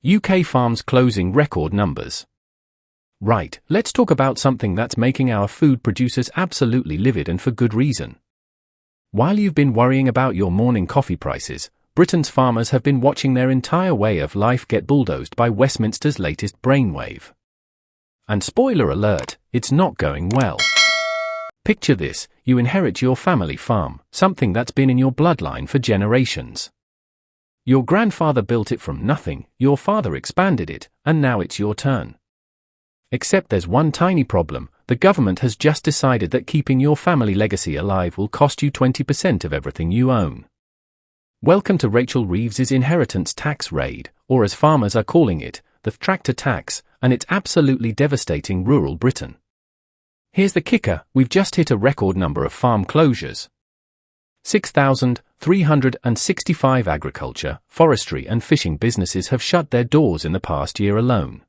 UK farms closing record numbers. Right, let's talk about something that's making our food producers absolutely livid, and for good reason. While you've been worrying about your morning coffee prices, Britain's farmers have been watching their entire way of life get bulldozed by Westminster's latest brainwave. And spoiler alert, it's not going well. Picture this: you inherit your family farm, something that's been in your bloodline for generations. Your grandfather built it from nothing, your father expanded it, and now it's your turn. Except there's one tiny problem: the government has just decided that keeping your family legacy alive will cost you 20% of everything you own. Welcome to Rachel Reeves' inheritance tax raid, or as farmers are calling it, the tractor tax, and it's absolutely devastating rural Britain. Here's the kicker: we've just hit a record number of farm closures. 6,365 agriculture, forestry and fishing businesses have shut their doors in the past year alone.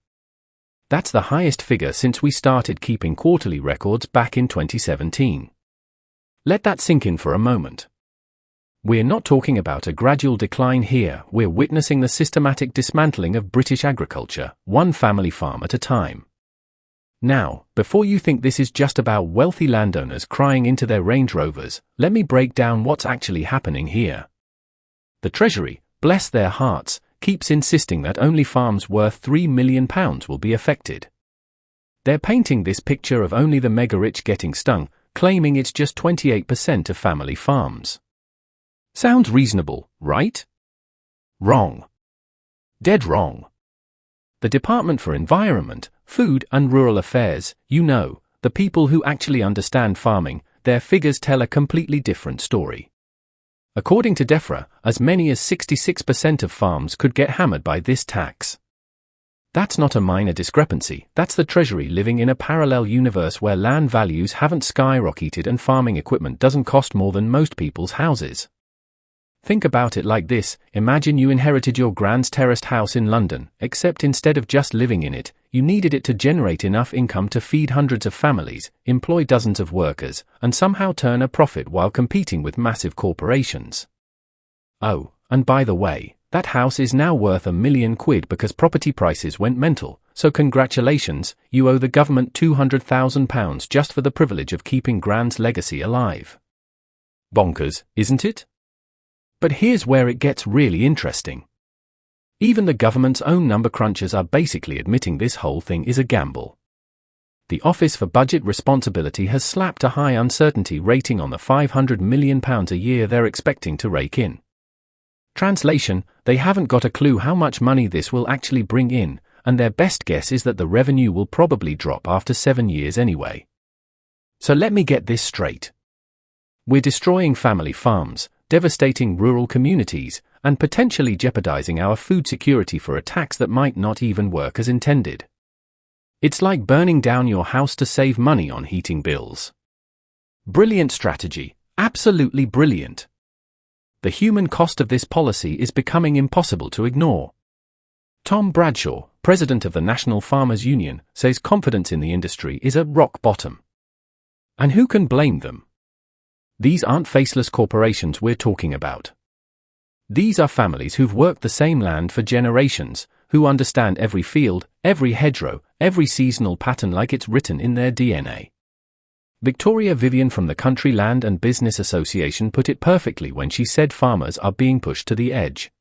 That's the highest figure since we started keeping quarterly records back in 2017. Let that sink in for a moment. We're not talking about a gradual decline here, we're witnessing the systematic dismantling of British agriculture, one family farm at a time. Now, before you think this is just about wealthy landowners crying into their Range Rovers, let me break down what's actually happening here. The Treasury, bless their hearts, keeps insisting that only farms worth £3 million will be affected. They're painting this picture of only the mega-rich getting stung, claiming it's just 28% of family farms. Sounds reasonable, right? Wrong. Dead wrong. The Department for Environment, Food and Rural Affairs, the people who actually understand farming, their figures tell a completely different story. According to DEFRA, as many as 66% of farms could get hammered by this tax. That's not a minor discrepancy, that's the Treasury living in a parallel universe where land values haven't skyrocketed and farming equipment doesn't cost more than most people's houses. Think about it like this: imagine you inherited your grand's terraced house in London, except instead of just living in it, you needed it to generate enough income to feed hundreds of families, employ dozens of workers, and somehow turn a profit while competing with massive corporations. Oh, and by the way, that house is now worth £1 million because property prices went mental, so congratulations, you owe the government £200,000 just for the privilege of keeping grand's legacy alive. Bonkers, isn't it? But here's where it gets really interesting. Even the government's own number crunchers are basically admitting this whole thing is a gamble. The Office for Budget Responsibility has slapped a high uncertainty rating on the £500 million a year they're expecting to rake in. Translation: they haven't got a clue how much money this will actually bring in, and their best guess is that the revenue will probably drop after 7 years anyway. So let me get this straight. We're destroying family farms, devastating rural communities, and potentially jeopardizing our food security for a tax that might not even work as intended. It's like burning down your house to save money on heating bills. Brilliant strategy, absolutely brilliant. The human cost of this policy is becoming impossible to ignore. Tom Bradshaw, president of the National Farmers Union, says confidence in the industry is at rock bottom. And who can blame them? These aren't faceless corporations we're talking about. These are families who've worked the same land for generations, who understand every field, every hedgerow, every seasonal pattern like it's written in their DNA. Victoria Vivian from the Country Land and Business Association put it perfectly when she said farmers are being pushed to the edge.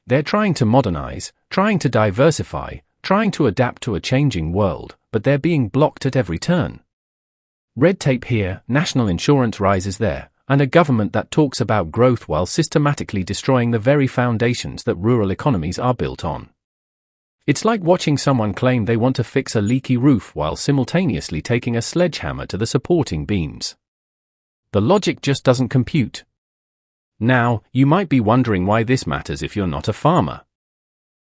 They're trying to modernize, trying to diversify, trying to adapt to a changing world, but they're being blocked at every turn. Red tape here, national insurance rises there, and a government that talks about growth while systematically destroying the very foundations that rural economies are built on. It's like watching someone claim they want to fix a leaky roof while simultaneously taking a sledgehammer to the supporting beams. The logic just doesn't compute. Now, you might be wondering why this matters if you're not a farmer.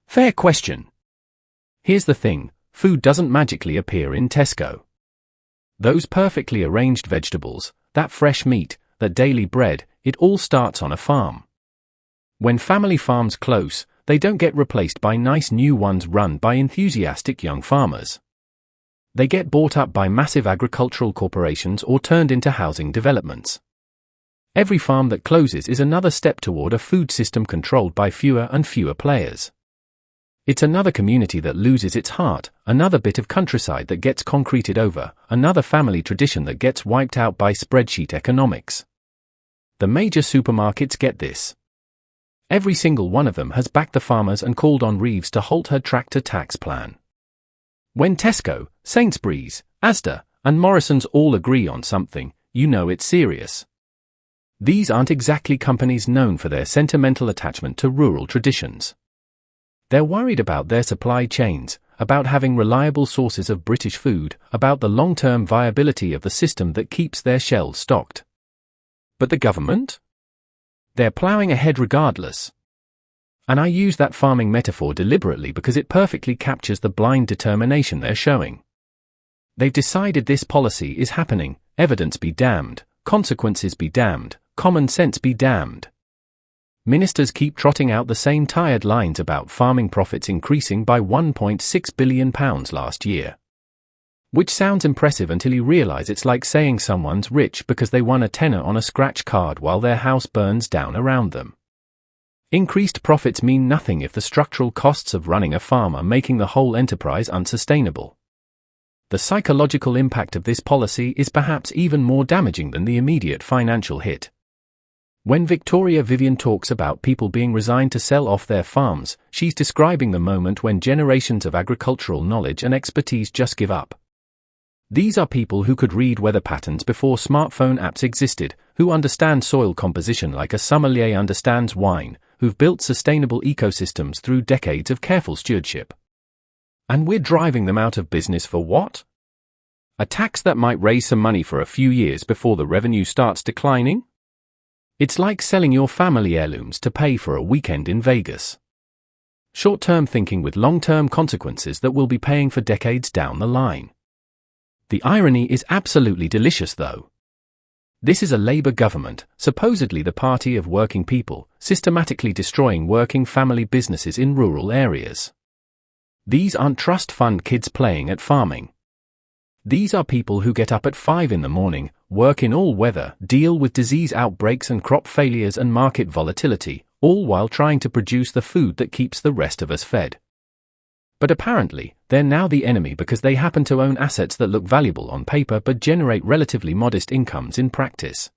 Fair question. Here's the thing: food doesn't magically appear in Tesco. Those perfectly arranged vegetables, that fresh meat, that daily bread, it all starts on a farm. When family farms close, they don't get replaced by nice new ones run by enthusiastic young farmers. They get bought up by massive agricultural corporations or turned into housing developments. Every farm that closes is another step toward a food system controlled by fewer and fewer players. It's another community that loses its heart, another bit of countryside that gets concreted over, another family tradition that gets wiped out by spreadsheet economics. The major supermarkets get this. Every single one of them has backed the farmers and called on Reeves to halt her tractor tax plan. When Tesco, Sainsbury's, Asda, and Morrison's all agree on something, you know it's serious. These aren't exactly companies known for their sentimental attachment to rural traditions. They're worried about their supply chains, about having reliable sources of British food, about the long-term viability of the system that keeps their shelves stocked. But the government? They're ploughing ahead regardless. And I use that farming metaphor deliberately because it perfectly captures the blind determination they're showing. They've decided this policy is happening, evidence be damned, consequences be damned, common sense be damned. Ministers keep trotting out the same tired lines about farming profits increasing by £1.6 billion last year. Which sounds impressive until you realise it's like saying someone's rich because they won a tenner on a scratch card while their house burns down around them. Increased profits mean nothing if the structural costs of running a farm are making the whole enterprise unsustainable. The psychological impact of this policy is perhaps even more damaging than the immediate financial hit. When Victoria Vivian talks about people being resigned to sell off their farms, she's describing the moment when generations of agricultural knowledge and expertise just give up. These are people who could read weather patterns before smartphone apps existed, who understand soil composition like a sommelier understands wine, who've built sustainable ecosystems through decades of careful stewardship. And we're driving them out of business for what? A tax that might raise some money for a few years before the revenue starts declining? It's like selling your family heirlooms to pay for a weekend in Vegas. Short-term thinking with long-term consequences that we'll be paying for decades down the line. The irony is absolutely delicious though. This is a Labour government, supposedly the party of working people, systematically destroying working family businesses in rural areas. These aren't trust fund kids playing at farming. These are people who get up at 5 in the morning, work in all weather, deal with disease outbreaks and crop failures and market volatility, all while trying to produce the food that keeps the rest of us fed. But apparently, they're now the enemy because they happen to own assets that look valuable on paper but generate relatively modest incomes in practice.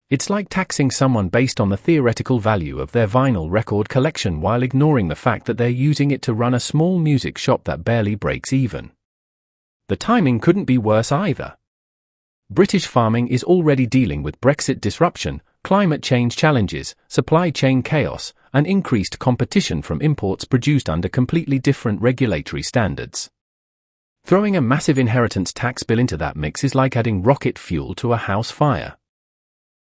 It's like taxing someone based on the theoretical value of their vinyl record collection while ignoring the fact that they're using it to run a small music shop that barely breaks even. The timing couldn't be worse either. British farming is already dealing with Brexit disruption, climate change challenges, supply chain chaos, and increased competition from imports produced under completely different regulatory standards. Throwing a massive inheritance tax bill into that mix is like adding rocket fuel to a house fire.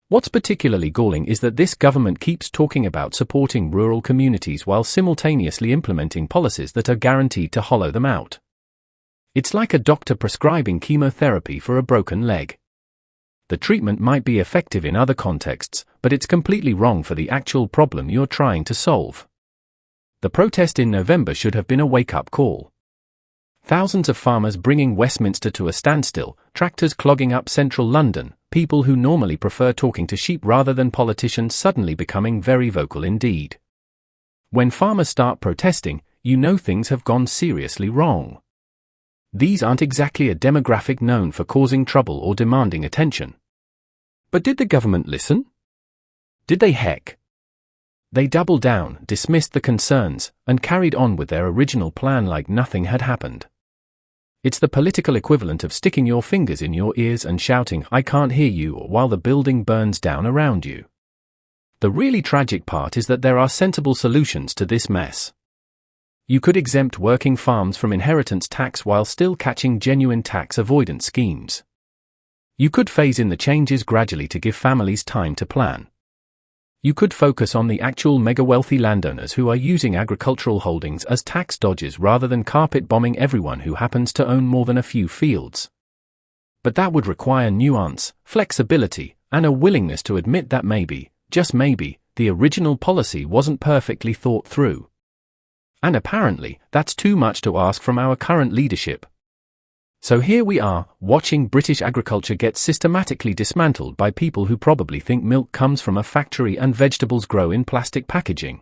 What's particularly galling is that this government keeps talking about supporting rural communities while simultaneously implementing policies that are guaranteed to hollow them out. It's like a doctor prescribing chemotherapy for a broken leg. The treatment might be effective in other contexts, but it's completely wrong for the actual problem you're trying to solve. The protest in November should have been a wake-up call. Thousands of farmers bringing Westminster to a standstill, tractors clogging up central London, people who normally prefer talking to sheep rather than politicians suddenly becoming very vocal indeed. When farmers start protesting, you know things have gone seriously wrong. These aren't exactly a demographic known for causing trouble or demanding attention. But did the government listen? Did they heck? They doubled down, dismissed the concerns, and carried on with their original plan like nothing had happened. It's the political equivalent of sticking your fingers in your ears and shouting, "I can't hear you," while the building burns down around you. The really tragic part is that there are sensible solutions to this mess. You could exempt working farms from inheritance tax while still catching genuine tax avoidance schemes. You could phase in the changes gradually to give families time to plan. You could focus on the actual mega-wealthy landowners who are using agricultural holdings as tax dodges rather than carpet-bombing everyone who happens to own more than a few fields. But that would require nuance, flexibility, and a willingness to admit that maybe, just maybe, the original policy wasn't perfectly thought through. And apparently, that's too much to ask from our current leadership. So here we are, watching British agriculture get systematically dismantled by people who probably think milk comes from a factory and vegetables grow in plastic packaging.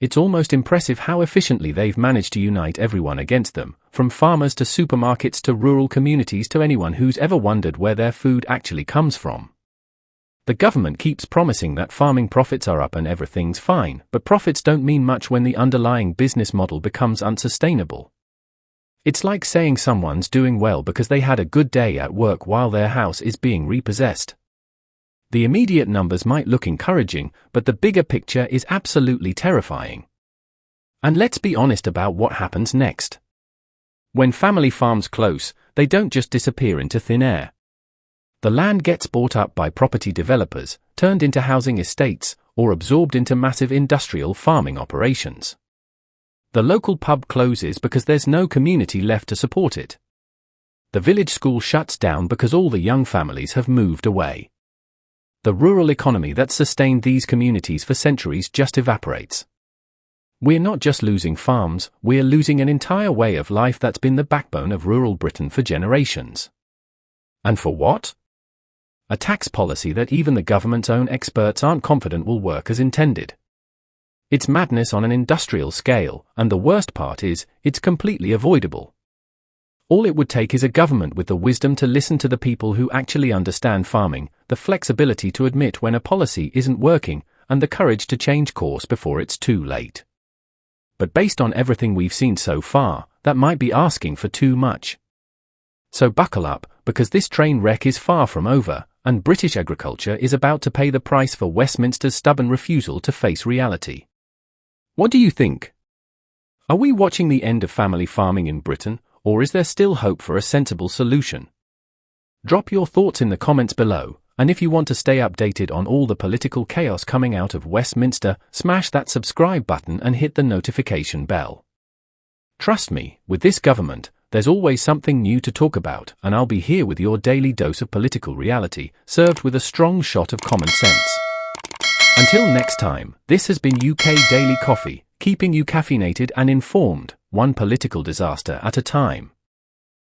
It's almost impressive how efficiently they've managed to unite everyone against them, from farmers to supermarkets to rural communities to anyone who's ever wondered where their food actually comes from. The government keeps promising that farming profits are up and everything's fine, but profits don't mean much when the underlying business model becomes unsustainable. It's like saying someone's doing well because they had a good day at work while their house is being repossessed. The immediate numbers might look encouraging, but the bigger picture is absolutely terrifying. And let's be honest about what happens next. When family farms close, they don't just disappear into thin air. The land gets bought up by property developers, turned into housing estates, or absorbed into massive industrial farming operations. The local pub closes because there's no community left to support it. The village school shuts down because all the young families have moved away. The rural economy that sustained these communities for centuries just evaporates. We're not just losing farms, we're losing an entire way of life that's been the backbone of rural Britain for generations. And for what? A tax policy that even the government's own experts aren't confident will work as intended. It's madness on an industrial scale, and the worst part is, it's completely avoidable. All it would take is a government with the wisdom to listen to the people who actually understand farming, the flexibility to admit when a policy isn't working, and the courage to change course before it's too late. But based on everything we've seen so far, that might be asking for too much. So buckle up, because this train wreck is far from over, and British agriculture is about to pay the price for Westminster's stubborn refusal to face reality. What do you think? Are we watching the end of family farming in Britain, or is there still hope for a sensible solution? Drop your thoughts in the comments below, and if you want to stay updated on all the political chaos coming out of Westminster, smash that subscribe button and hit the notification bell. Trust me, with this government, there's always something new to talk about, and I'll be here with your daily dose of political reality, served with a strong shot of common sense. Until next time, this has been UK Daily Coffee, keeping you caffeinated and informed, one political disaster at a time.